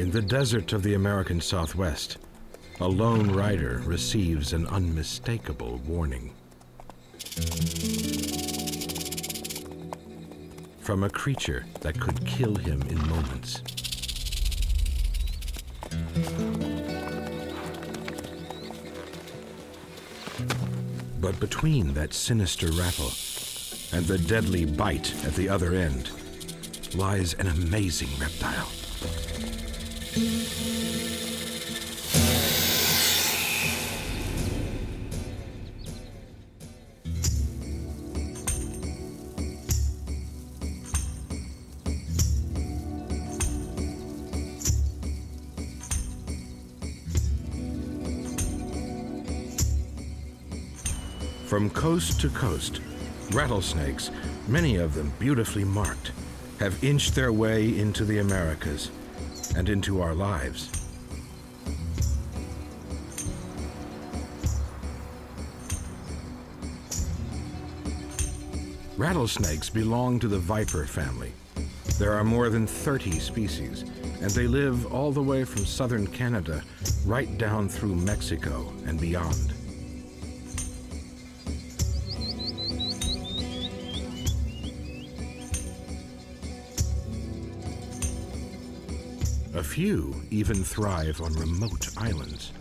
In the desert of the American Southwest, a lone rider receives an unmistakable warning. From a creature that could kill him in moments. But between that sinister rattle and the deadly bite at the other end lies an amazing reptile. From coast to coast, rattlesnakes, many of them beautifully marked, have inched their way into the Americas and into our lives. Rattlesnakes belong to the viper family. There are more than 30 species, and they live all the way from southern Canada right down through Mexico and beyond. A few even thrive on remote islands.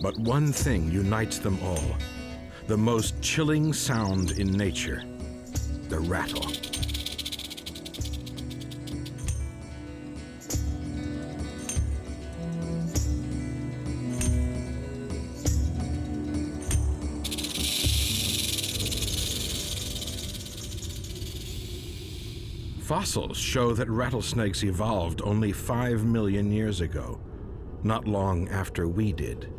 But one thing unites them all, the most chilling sound in nature, the rattle. Fossils show that rattlesnakes evolved only 5 million years ago, not long after we did.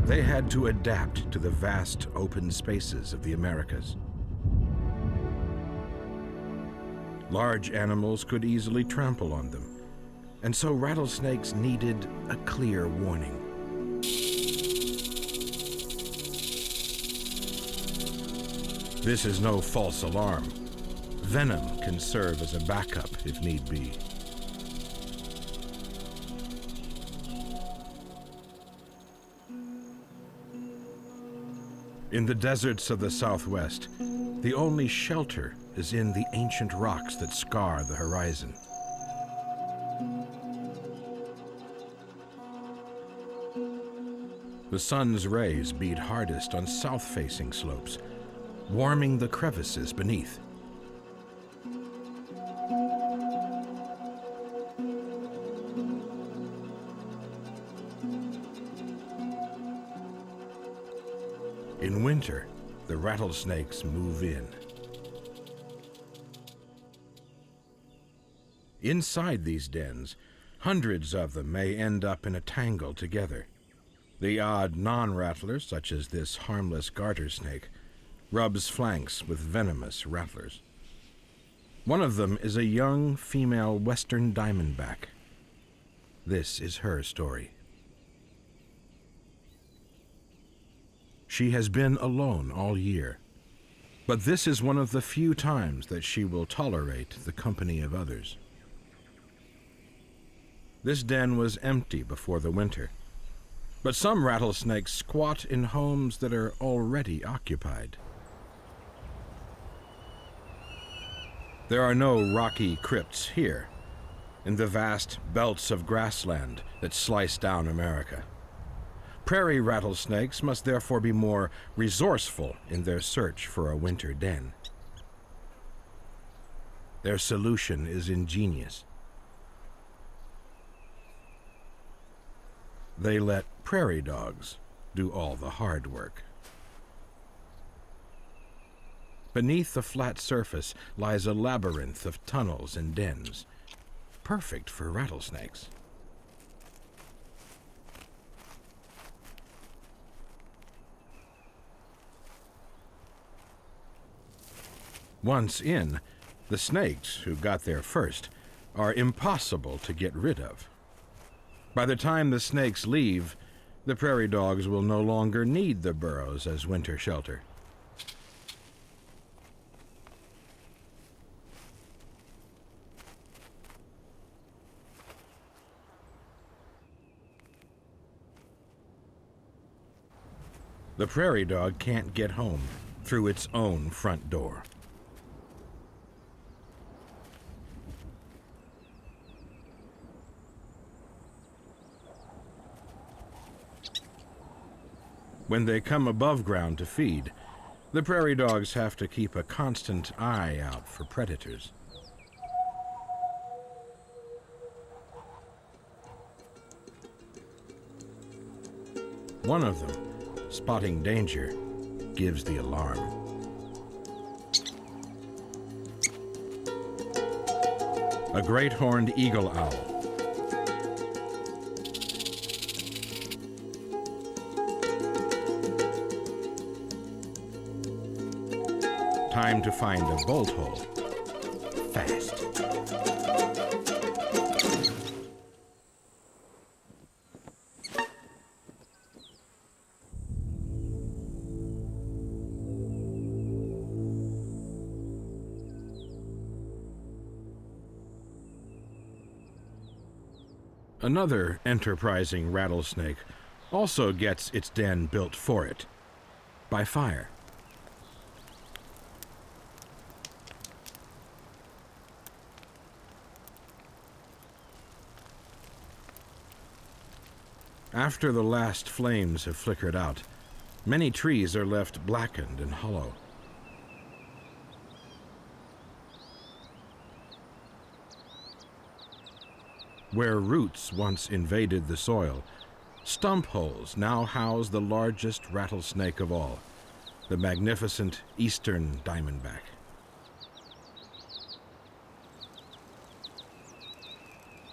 They had to adapt to the vast open spaces of the Americas. Large animals could easily trample on them, and so rattlesnakes needed a clear warning. This is no false alarm. Venom can serve as a backup if need be. In the deserts of the Southwest, the only shelter is in the ancient rocks that scar the horizon. The sun's rays beat hardest on south-facing slopes, warming the crevices beneath. In winter, the rattlesnakes move in. Inside these dens, hundreds of them may end up in a tangle together. The odd non-rattlers, such as this harmless garter snake, rubs flanks with venomous rattlers. One of them is a young female western diamondback. This is her story. She has been alone all year, but this is one of the few times that she will tolerate the company of others. This den was empty before the winter, but some rattlesnakes squat in homes that are already occupied. There are no rocky crypts here, in the vast belts of grassland that slice down America. Prairie rattlesnakes must therefore be more resourceful in their search for a winter den. Their solution is ingenious. They let prairie dogs do all the hard work. Beneath the flat surface lies a labyrinth of tunnels and dens, perfect for rattlesnakes. Once in, the snakes who got there first are impossible to get rid of. By the time the snakes leave, the prairie dogs will no longer need the burrows as winter shelter. The prairie dog can't get home through its own front door. When they come above ground to feed, the prairie dogs have to keep a constant eye out for predators. One of them, spotting danger, gives the alarm. A great horned eagle owl. Time to find a bolt hole. Fast. Another enterprising rattlesnake also gets its den built for it by fire. After the last flames have flickered out, many trees are left blackened and hollow. Where roots once invaded the soil, stump holes now house the largest rattlesnake of all, the magnificent eastern diamondback.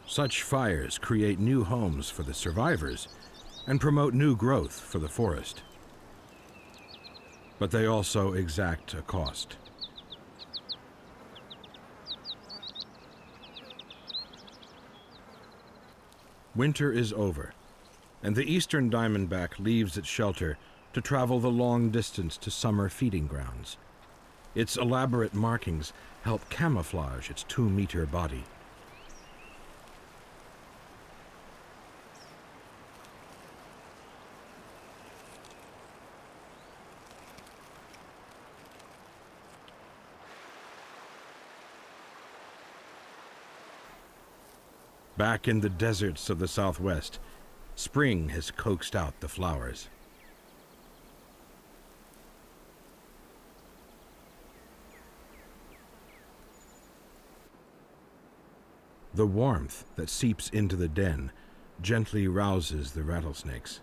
Such fires create new homes for the survivors and promote new growth for the forest. But they also exact a cost. Winter is over, and the eastern diamondback leaves its shelter to travel the long distance to summer feeding grounds. Its elaborate markings help camouflage its 2-meter body. Back in the deserts of the Southwest, spring has coaxed out the flowers. The warmth that seeps into the den gently rouses the rattlesnakes.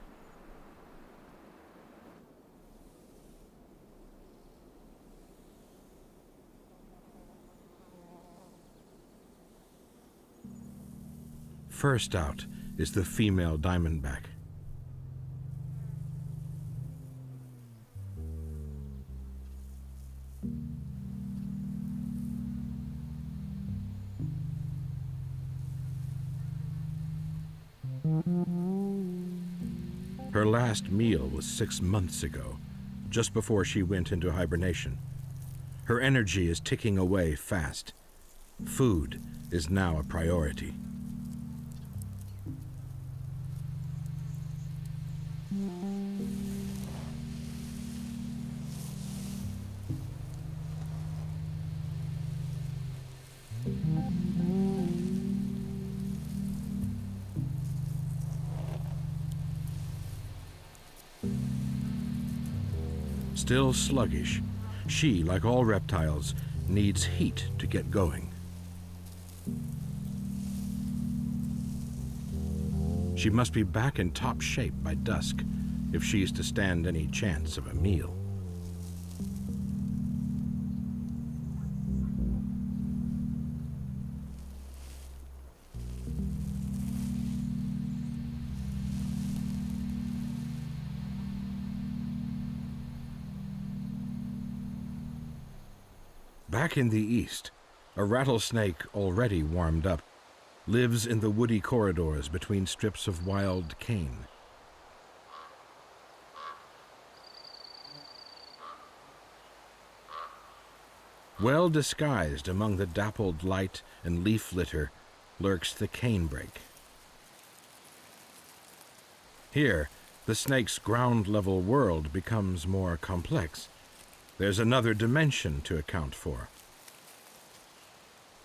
First out is the female diamondback. Her last meal was 6 months ago, just before she went into hibernation. Her energy is ticking away fast. Food is now a priority. Still sluggish, she, like all reptiles, needs heat to get going. She must be back in top shape by dusk if she is to stand any chance of a meal. Back in the east, a rattlesnake already warmed up lives in the woody corridors between strips of wild cane. Well disguised among the dappled light and leaf litter lurks the canebrake. Here, the snake's ground-level world becomes more complex. There's another dimension to account for.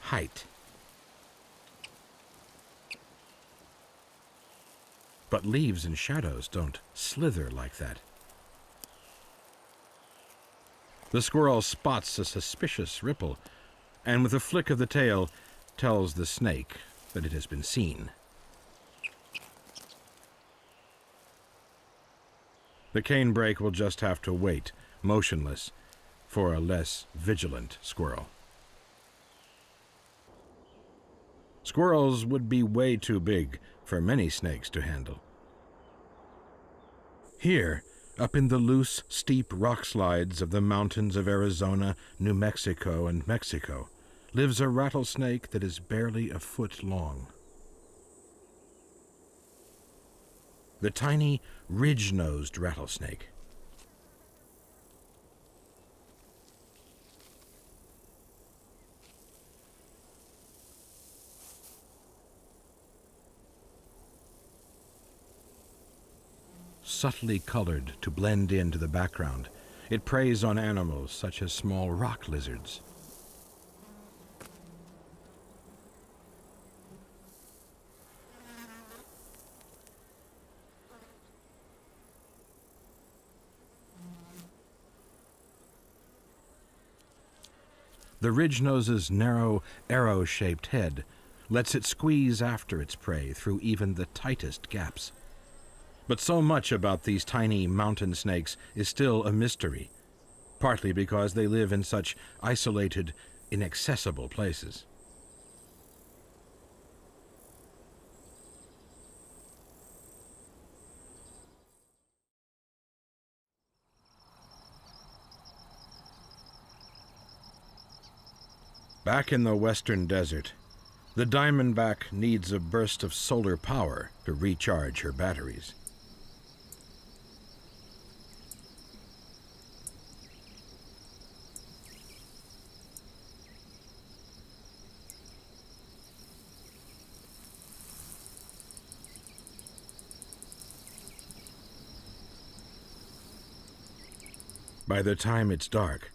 Height. But leaves and shadows don't slither like that. The squirrel spots a suspicious ripple, and with a flick of the tail, tells the snake that it has been seen. The canebrake will just have to wait, motionless, for a less vigilant squirrel. Squirrels would be way too big for many snakes to handle. Here, up in the loose, steep rock slides of the mountains of Arizona, New Mexico, and Mexico, lives a rattlesnake that is barely a foot long. The tiny, ridge-nosed rattlesnake. Subtly colored to blend into the background, it preys on animals such as small rock lizards. The ridge-nose's narrow, arrow-shaped head lets it squeeze after its prey through even the tightest gaps. But so much about these tiny mountain snakes is still a mystery, partly because they live in such isolated, inaccessible places. Back in the western desert, the Diamondback needs a burst of solar power to recharge her batteries. By the time it's dark,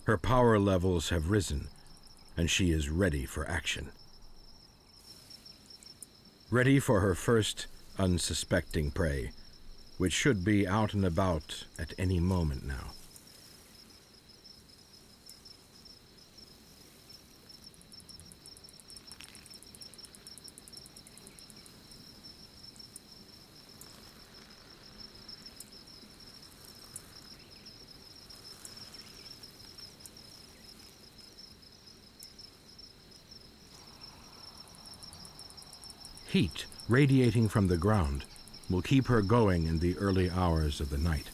her power levels have risen, and she is ready for action. Ready for her first unsuspecting prey, which should be out and about at any moment now. Heat radiating from the ground will keep her going in the early hours of the night.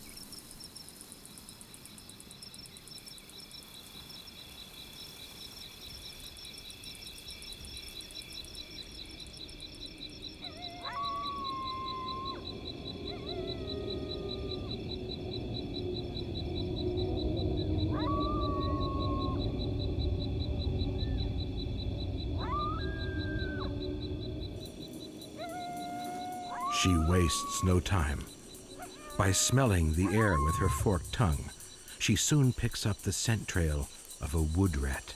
She wastes no time. By smelling the air with her forked tongue, she soon picks up the scent trail of a wood rat.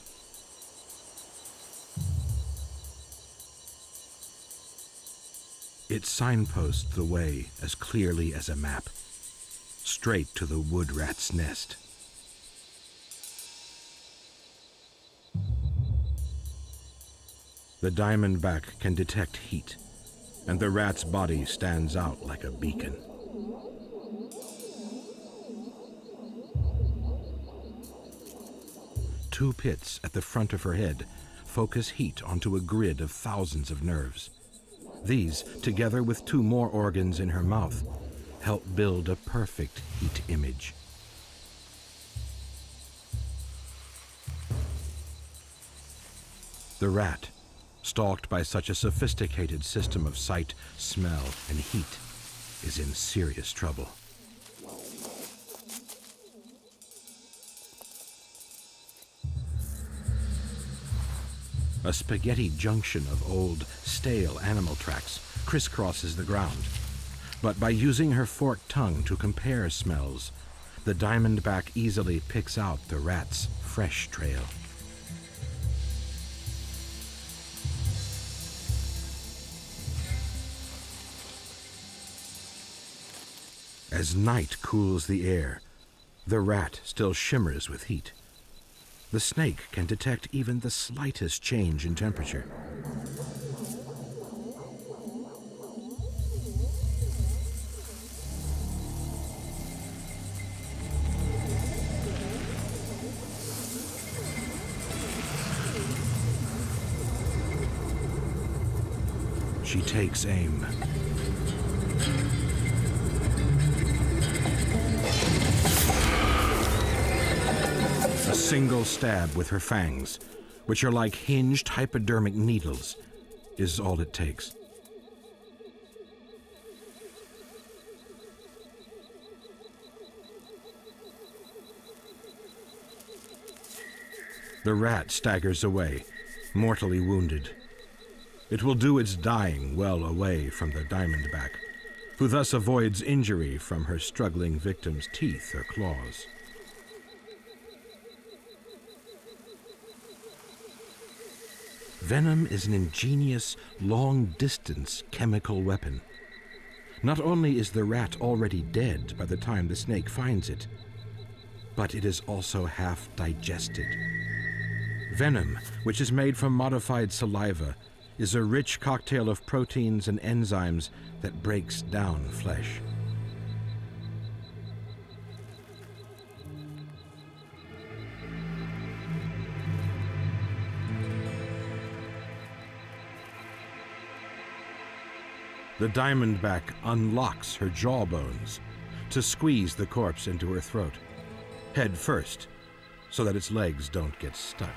It signposts the way as clearly as a map, straight to the wood rat's nest. The Diamondback can detect heat, and the rat's body stands out like a beacon. Two pits at the front of her head focus heat onto a grid of thousands of nerves. These, together with two more organs in her mouth, help build a perfect heat image. The rat, stalked by such a sophisticated system of sight, smell, and heat, is in serious trouble. A spaghetti junction of old, stale animal tracks crisscrosses the ground. But by using her forked tongue to compare smells, the diamondback easily picks out the rat's fresh trail. As night cools the air, the rat still shimmers with heat. The snake can detect even the slightest change in temperature. She takes aim. A single stab with her fangs, which are like hinged hypodermic needles, is all it takes. The rat staggers away, mortally wounded. It will do its dying well away from the diamondback, who thus avoids injury from her struggling victim's teeth or claws. Venom is an ingenious, long-distance chemical weapon. Not only is the rat already dead by the time the snake finds it, but it is also half digested. Venom, which is made from modified saliva, is a rich cocktail of proteins and enzymes that breaks down flesh. The diamondback unlocks her jawbones to squeeze the corpse into her throat, head first, so that its legs don't get stuck.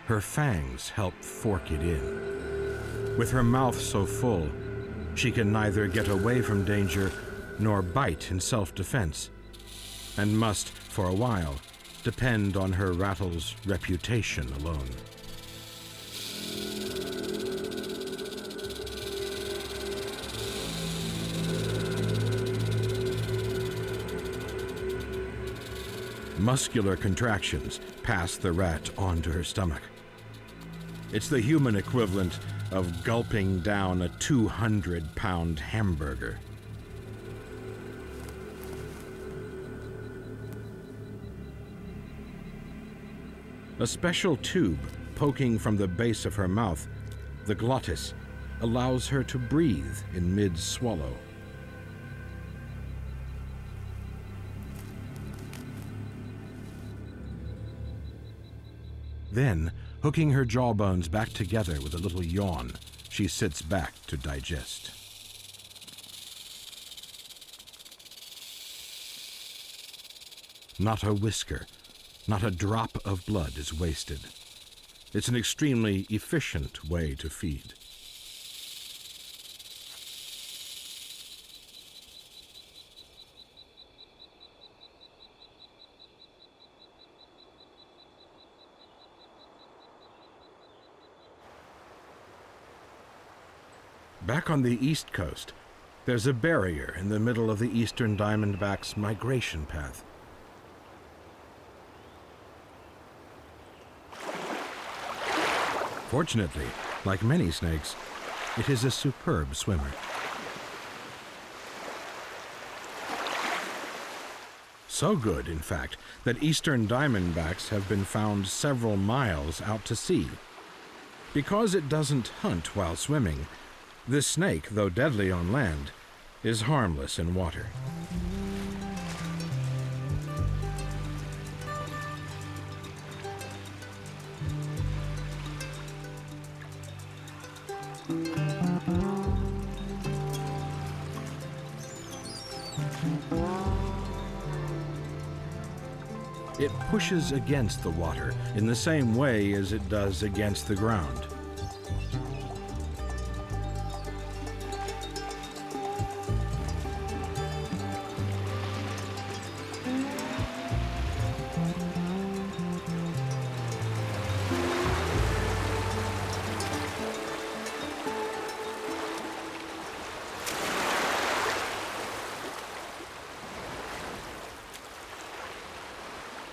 Her fangs help fork it in. With her mouth so full, she can neither get away from danger nor bite in self-defense, and must, for a while, depend on her rattle's reputation alone. Muscular contractions pass the rat onto her stomach. It's the human equivalent of gulping down a 200-pound hamburger. A special tube poking from the base of her mouth, the glottis, allows her to breathe in mid-swallow. Then, hooking her jawbones back together with a little yawn, she sits back to digest. Not a whisker, not a drop of blood is wasted. It's an extremely efficient way to feed. Back on the east coast, there's a barrier in the middle of the eastern diamondback's migration path. Fortunately, like many snakes, it is a superb swimmer. So good, in fact, that eastern diamondbacks have been found several miles out to sea. Because it doesn't hunt while swimming, this snake, though deadly on land, is harmless in water. it pushes against the water in the same way as it does against the ground.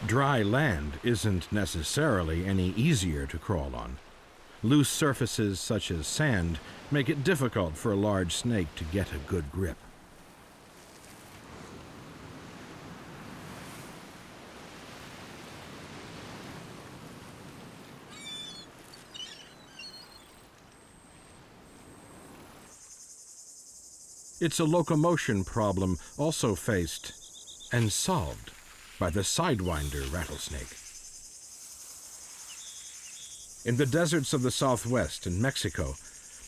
Dry land isn't necessarily any easier to crawl on. Loose surfaces such as sand make it difficult for a large snake to get a good grip. It's a locomotion problem also faced and solved by the sidewinder rattlesnake. In the deserts of the Southwest and Mexico,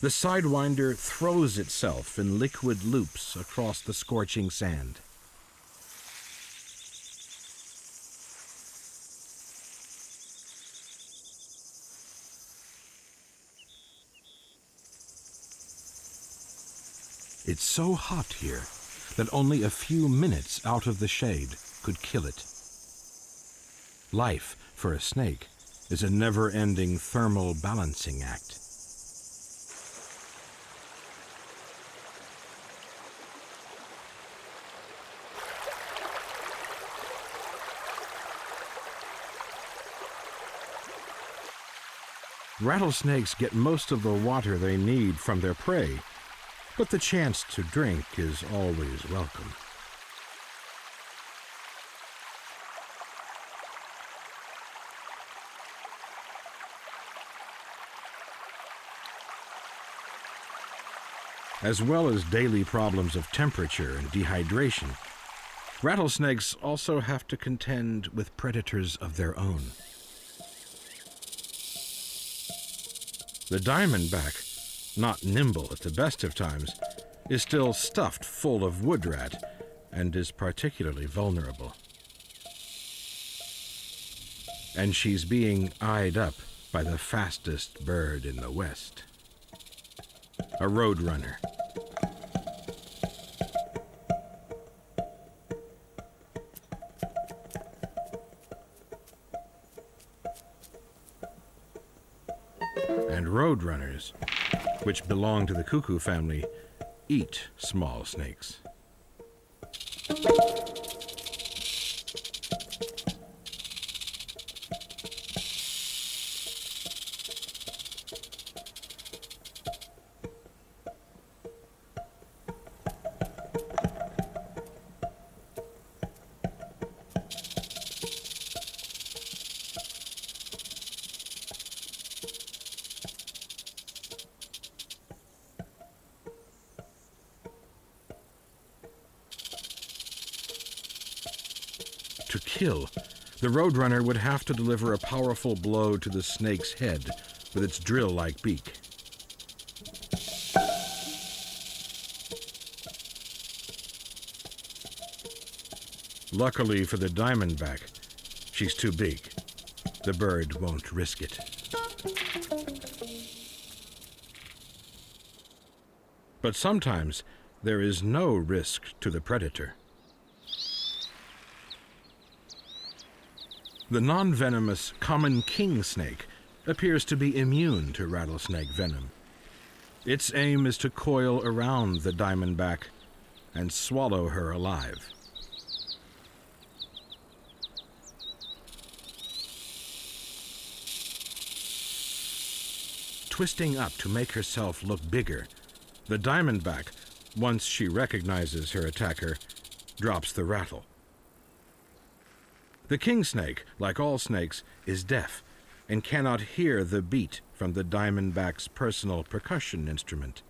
the sidewinder throws itself in liquid loops across the scorching sand. It's so hot here that only a few minutes out of the shade could kill it. Life, for a snake, is a never-ending thermal balancing act. Rattlesnakes get most of the water they need from their prey, but the chance to drink is always welcome. As well as daily problems of temperature and dehydration, rattlesnakes also have to contend with predators of their own. The diamondback, not nimble at the best of times, is still stuffed full of wood rat and is particularly vulnerable. And she's being eyed up by the fastest bird in the West, a roadrunner. And roadrunners, which belong to the cuckoo family, eat small snakes. To kill, the roadrunner would have to deliver a powerful blow to the snake's head with its drill-like beak. Luckily for the diamondback, she's too big. The bird won't risk it. But sometimes there is no risk to the predator. The non-venomous common king snake appears to be immune to rattlesnake venom. Its aim is to coil around the diamondback and swallow her alive. Twisting up to make herself look bigger, the diamondback, once she recognizes her attacker, drops the rattle. The king snake, like all snakes, is deaf and cannot hear the beat from the diamondback's personal percussion instrument,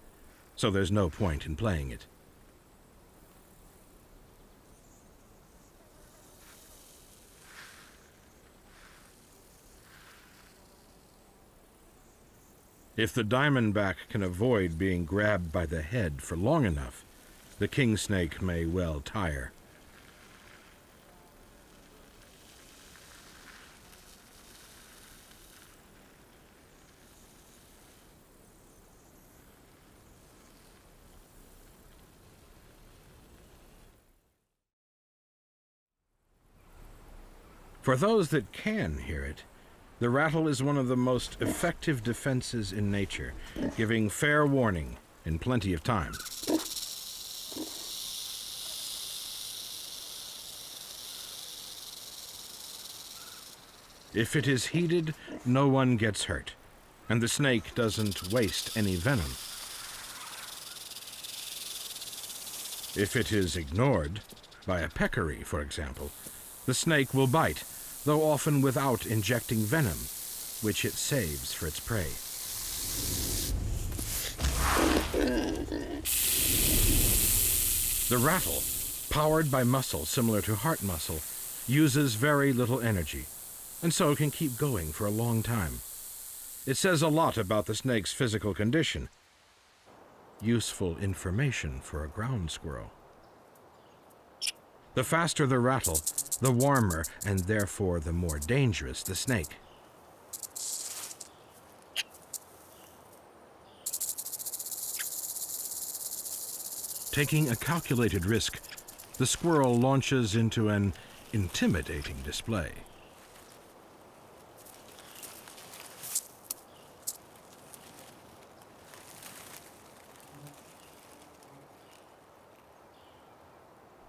so there's no point in playing it. If the diamondback can avoid being grabbed by the head for long enough, the king snake may well tire. For those that can hear it, the rattle is one of the most effective defenses in nature, giving fair warning in plenty of time. If it is heeded, no one gets hurt, and the snake doesn't waste any venom. If it is ignored, by a peccary, for example, the snake will bite, though often without injecting venom, which it saves for its prey. The rattle, powered by muscle similar to heart muscle, uses very little energy, and so can keep going for a long time. It says a lot about the snake's physical condition. Useful information for a ground squirrel. The faster the rattle, the warmer and therefore the more dangerous the snake. Taking a calculated risk, the squirrel launches into an intimidating display.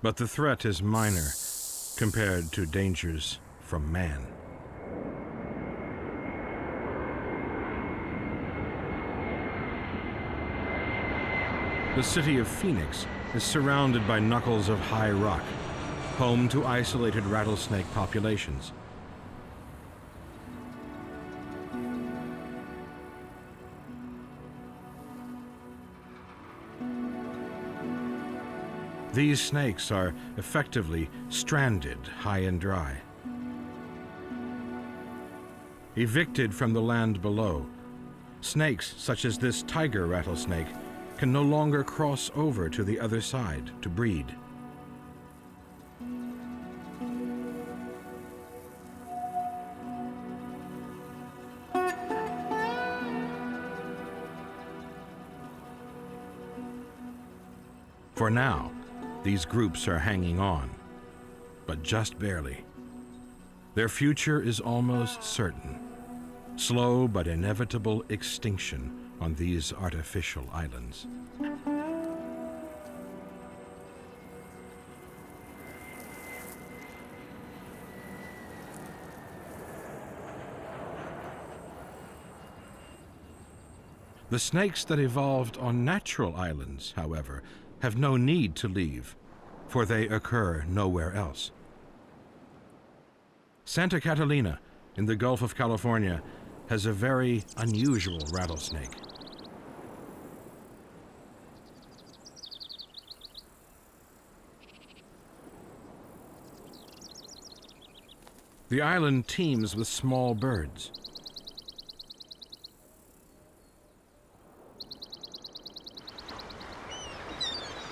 But the threat is minor compared to dangers from man. The city of Phoenix is surrounded by knuckles of high rock, home to isolated rattlesnake populations. These snakes are effectively stranded high and dry. Evicted from the land below, snakes such as this tiger rattlesnake can no longer cross over to the other side to breed. For now, these groups are hanging on, but just barely. Their future is almost certain. Slow but inevitable extinction on these artificial islands. The snakes that evolved on natural islands, however, have no need to leave, for they occur nowhere else. Santa Catalina, in the Gulf of California, has a very unusual rattlesnake. The island teems with small birds.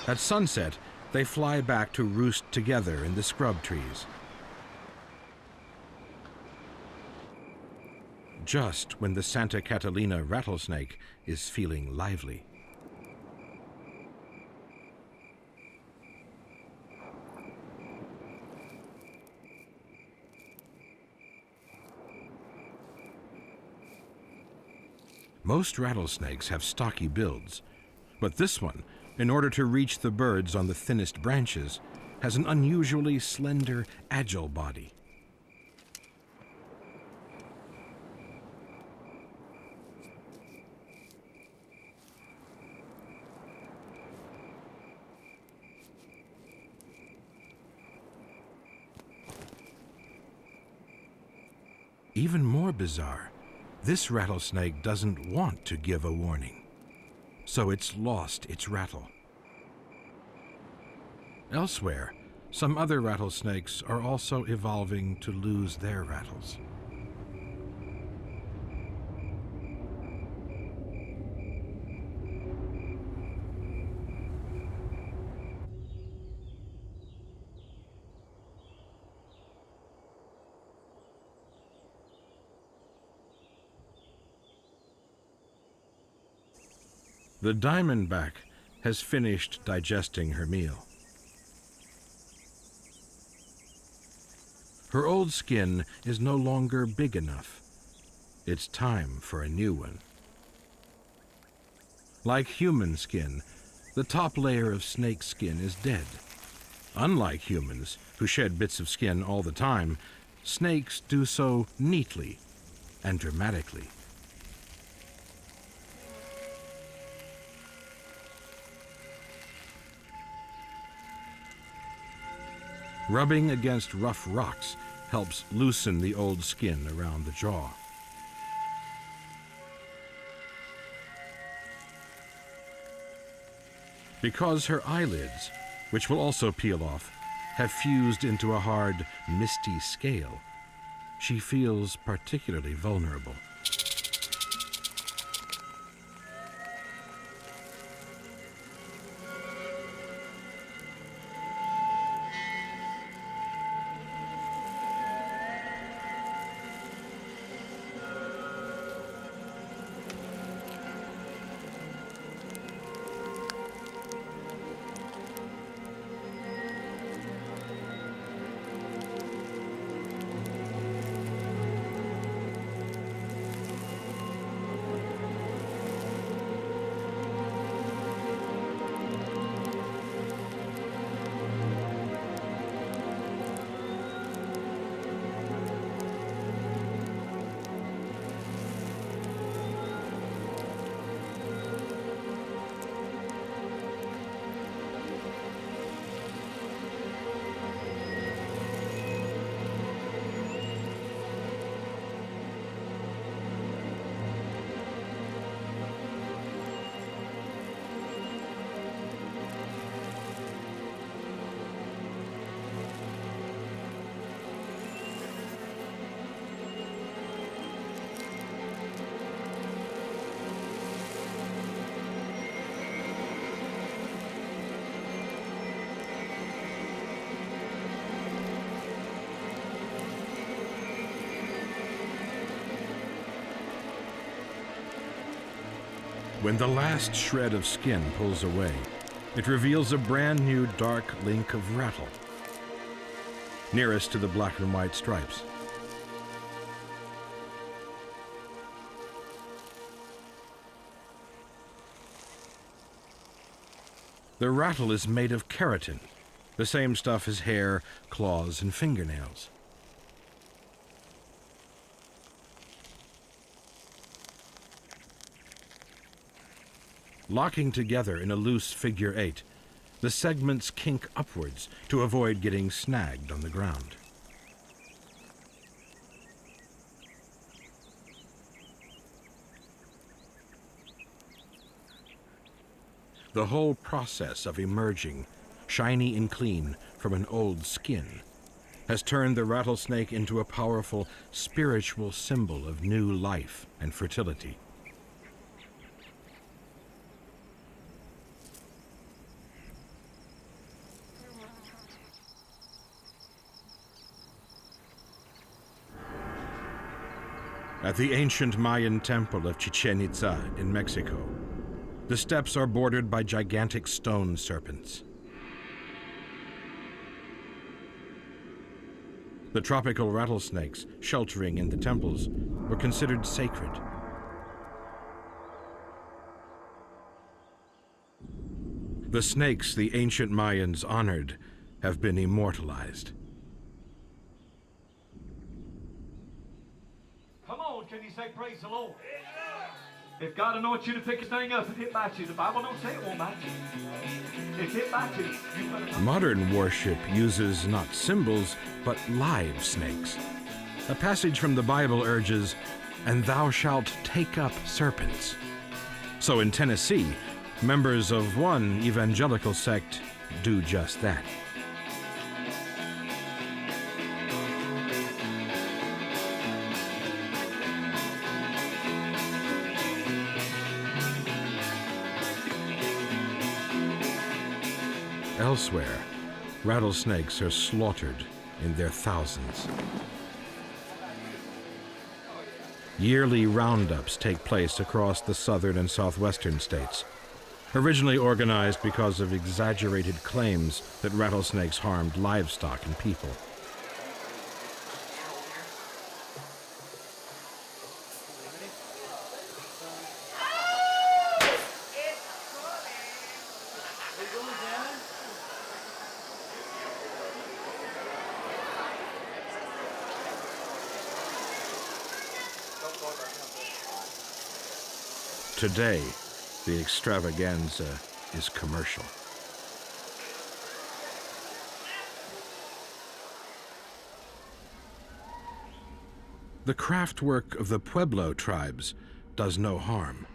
At sunset, they fly back to roost together in the scrub trees. Just when the Santa Catalina rattlesnake is feeling lively. Most rattlesnakes have stocky builds, but this one, in order to reach the birds on the thinnest branches, has an unusually slender, agile body. Even more bizarre, this rattlesnake doesn't want to give a warning, so it's lost its rattle. Elsewhere, some other rattlesnakes are also evolving to lose their rattles. The Diamondback has finished digesting her meal. Her old skin is no longer big enough. It's time for a new one. Like human skin, the top layer of snake skin is dead. Unlike humans, who shed bits of skin all the time, snakes do so neatly and dramatically. Rubbing against rough rocks helps loosen the old skin around the jaw. Because her eyelids, which will also peel off, have fused into a hard, misty scale, she feels particularly vulnerable. When the last shred of skin pulls away, it reveals a brand new dark link of rattle, nearest to the black and white stripes. The rattle is made of keratin, the same stuff as hair, claws, and fingernails. Locking together in a loose figure eight, the segments kink upwards to avoid getting snagged on the ground. The whole process of emerging, shiny and clean, from an old skin has turned the rattlesnake into a powerful spiritual symbol of new life and fertility. At the ancient Mayan temple of Chichen Itza in Mexico, the steps are bordered by gigantic stone serpents. The tropical rattlesnakes sheltering in the temples were considered sacred. The snakes the ancient Mayans honored have been immortalized. Come on, can you say praise the Lord? If God anoints you to pick a thing up, if it bites you, the Bible don't say it won't bite you. If it bites you, you better... Modern worship uses not symbols, but live snakes. A passage from the Bible urges, "And thou shalt take up serpents." So in Tennessee, members of one evangelical sect do just that. Elsewhere, rattlesnakes are slaughtered in their thousands. Yearly roundups take place across the southern and southwestern states, originally organized because of exaggerated claims that rattlesnakes harmed livestock and people. Today, the extravaganza is commercial. The craft work of the Pueblo tribes does no harm.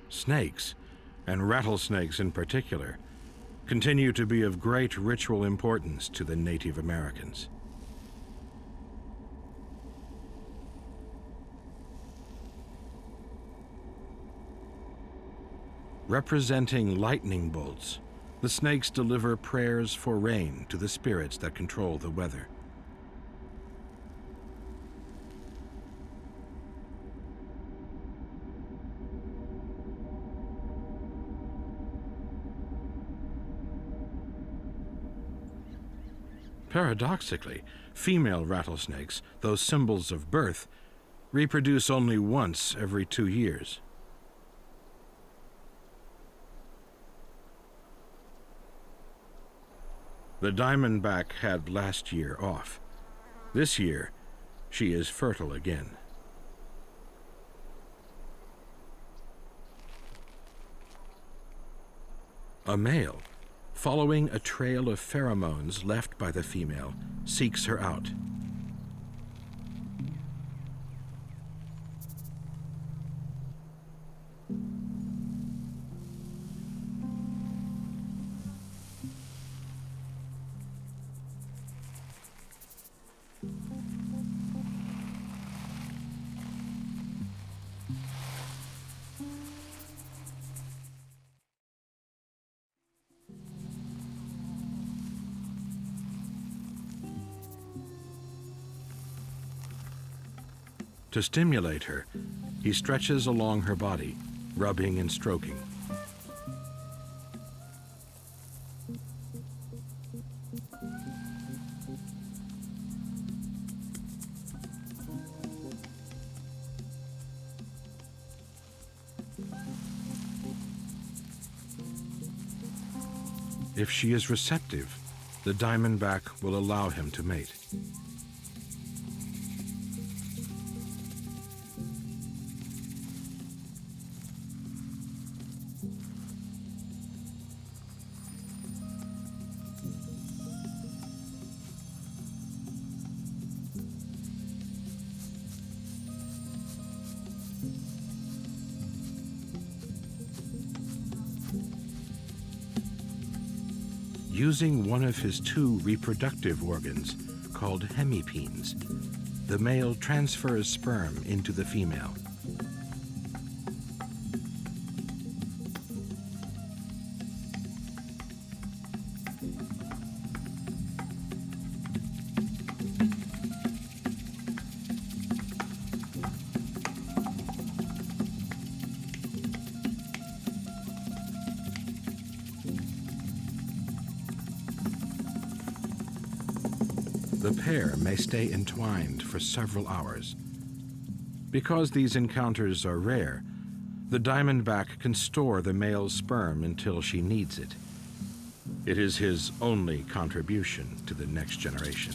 Snakes, and rattlesnakes in particular, continue to be of great ritual importance to the Native Americans. Representing lightning bolts, the snakes deliver prayers for rain to the spirits that control the weather. Paradoxically, female rattlesnakes, those symbols of birth, reproduce only once every 2 years. The Diamondback had last year off. This year, she is fertile again. A male, following a trail of pheromones left by the female, seeks her out. To stimulate her, he stretches along her body, rubbing and stroking. If she is receptive, the Diamondback will allow him to mate. Using one of his 2 reproductive organs, called hemipenes, the male transfers sperm into the female. The pair may stay entwined for several hours. Because these encounters are rare, the Diamondback can store the male's sperm until she needs it. It is his only contribution to the next generation.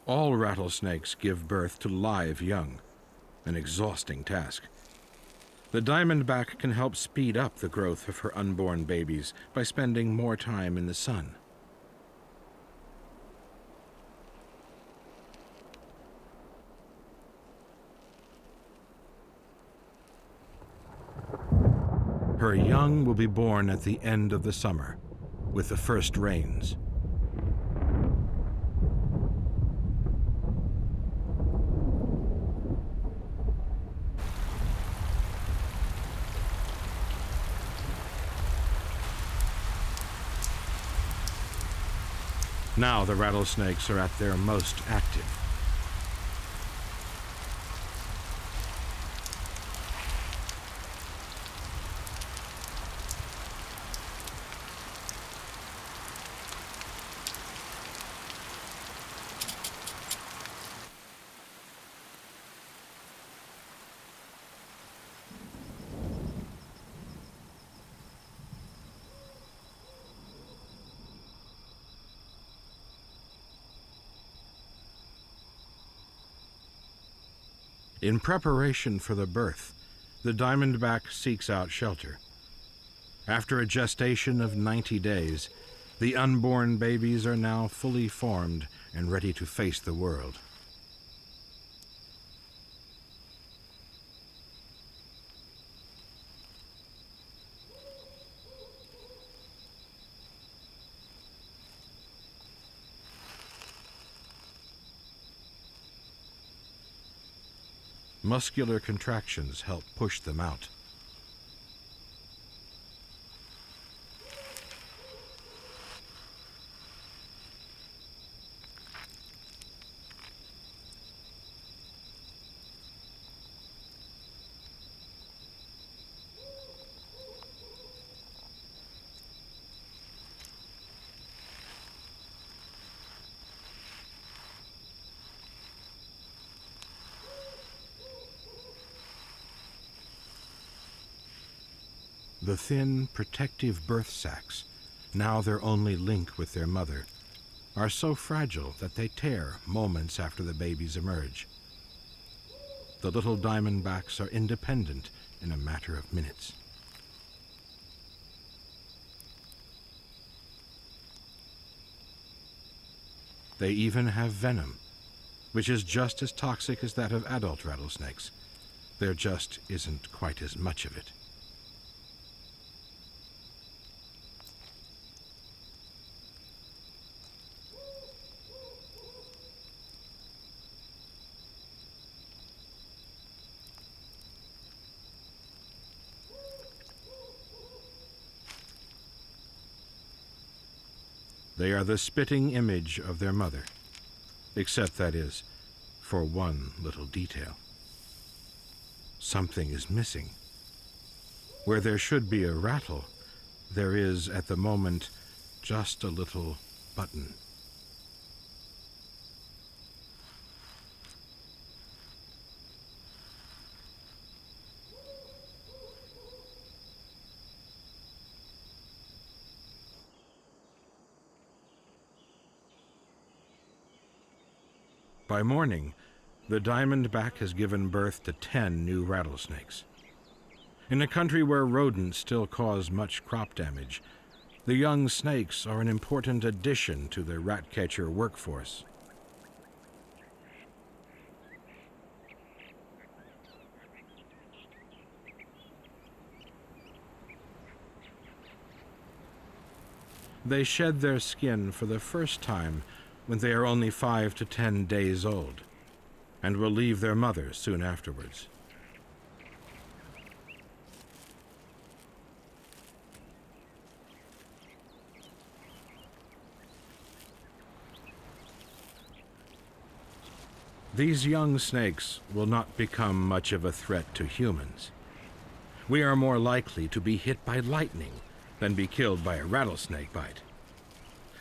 All rattlesnakes give birth to live young, an exhausting task. The Diamondback can help speed up the growth of her unborn babies by spending more time in the sun. Her young will be born at the end of the summer, with the first rains. Now the rattlesnakes are at their most active. In preparation for the birth, the diamondback seeks out shelter. After a gestation of 90 days, the unborn babies are now fully formed and ready to face the world. Muscular contractions help push them out. The thin, protective birth sacs, now their only link with their mother, are so fragile that they tear moments after the babies emerge. The little diamondbacks are independent in a matter of minutes. They even have venom, which is just as toxic as that of adult rattlesnakes. There just isn't quite as much of it. They are the spitting image of their mother, except, that is, for one little detail. Something is missing. Where there should be a rattle, there is, at the moment, just a little button. By morning, the diamondback has given birth to 10 new rattlesnakes. In a country where rodents still cause much crop damage, the young snakes are an important addition to the rat-catcher workforce. They shed their skin for the first time when they are only 5 to 10 days old, and will leave their mother soon afterwards. These young snakes will not become much of a threat to humans. We are more likely to be hit by lightning than be killed by a rattlesnake bite.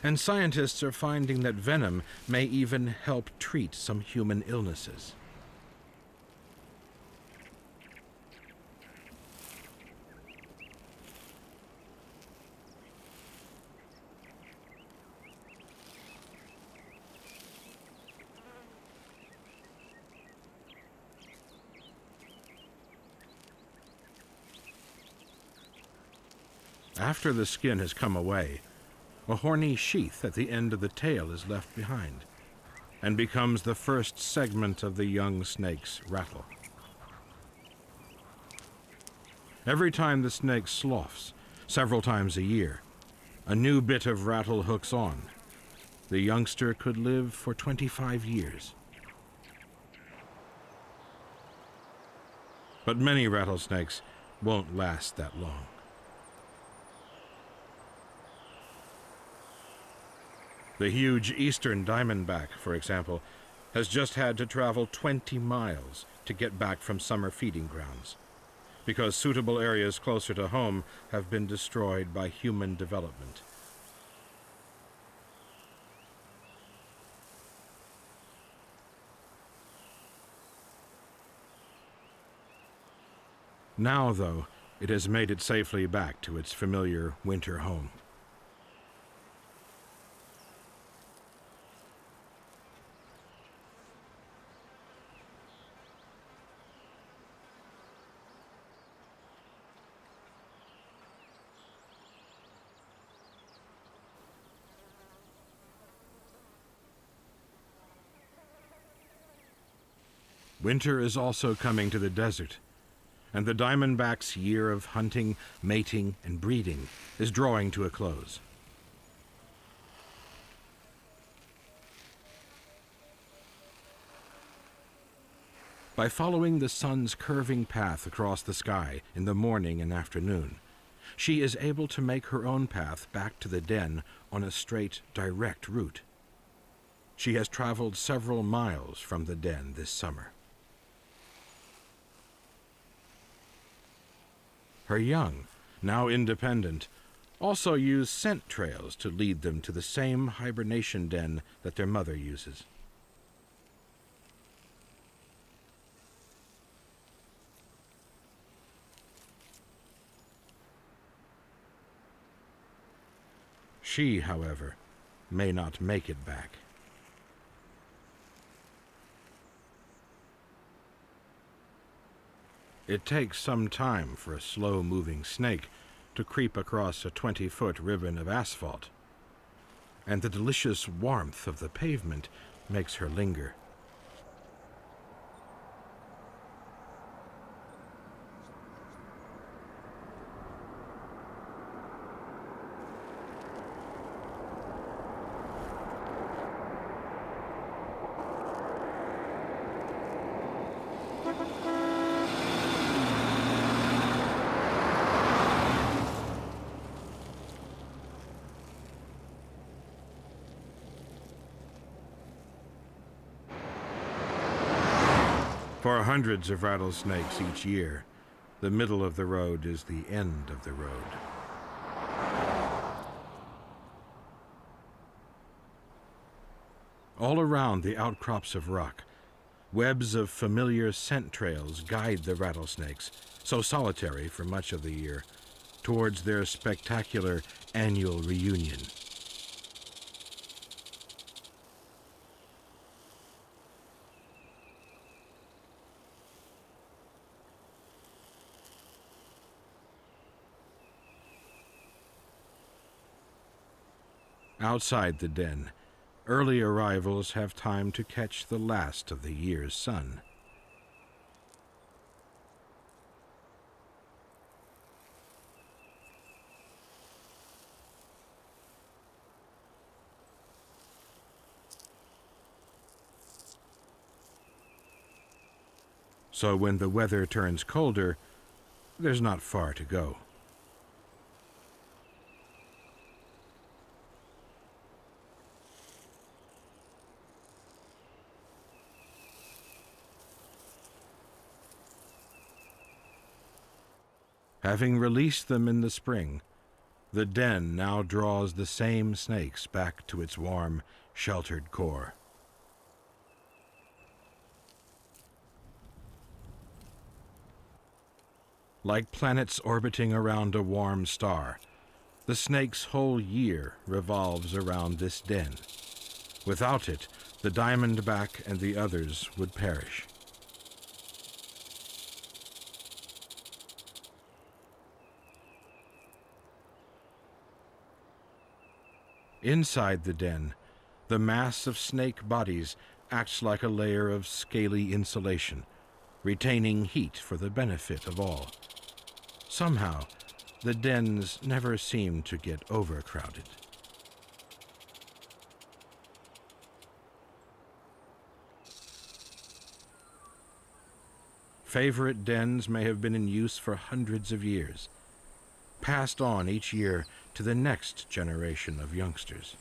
And scientists are finding that venom may even help treat some human illnesses. After the skin has come away, a horny sheath at the end of the tail is left behind and becomes the first segment of the young snake's rattle. Every time the snake sloughs, several times a year, a new bit of rattle hooks on. The youngster could live for 25 years. But many rattlesnakes won't last that long. The huge eastern diamondback, for example, has just had to travel 20 miles to get back from summer feeding grounds, because suitable areas closer to home have been destroyed by human development. Now, though, it has made it safely back to its familiar winter home. Winter is also coming to the desert, and the diamondback's year of hunting, mating, and breeding is drawing to a close. By following the sun's curving path across the sky in the morning and afternoon, she is able to make her own path back to the den on a straight, direct route. She has traveled several miles from the den this summer. Her young, now independent, also use scent trails to lead them to the same hibernation den that their mother uses. She, however, may not make it back. It takes some time for a slow-moving snake to creep across a 20-foot ribbon of asphalt, and the delicious warmth of the pavement makes her linger. For hundreds of rattlesnakes each year, the middle of the road is the end of the road. All around the outcrops of rock, webs of familiar scent trails guide the rattlesnakes, so solitary for much of the year, towards their spectacular annual reunion. Outside the den, early arrivals have time to catch the last of the year's sun. So when the weather turns colder, there's not far to go. Having released them in the spring, the den now draws the same snakes back to its warm, sheltered core. Like planets orbiting around a warm star, the snake's whole year revolves around this den. Without it, the diamondback and the others would perish. Inside the den, the mass of snake bodies acts like a layer of scaly insulation, retaining heat for the benefit of all. Somehow, the dens never seem to get overcrowded. Favorite dens may have been in use for hundreds of years, passed on each year to the next generation of youngsters.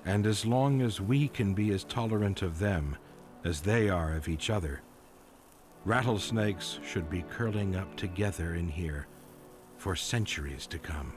And as long as we can be as tolerant of them as they are of each other, rattlesnakes should be curling up together in here for centuries to come.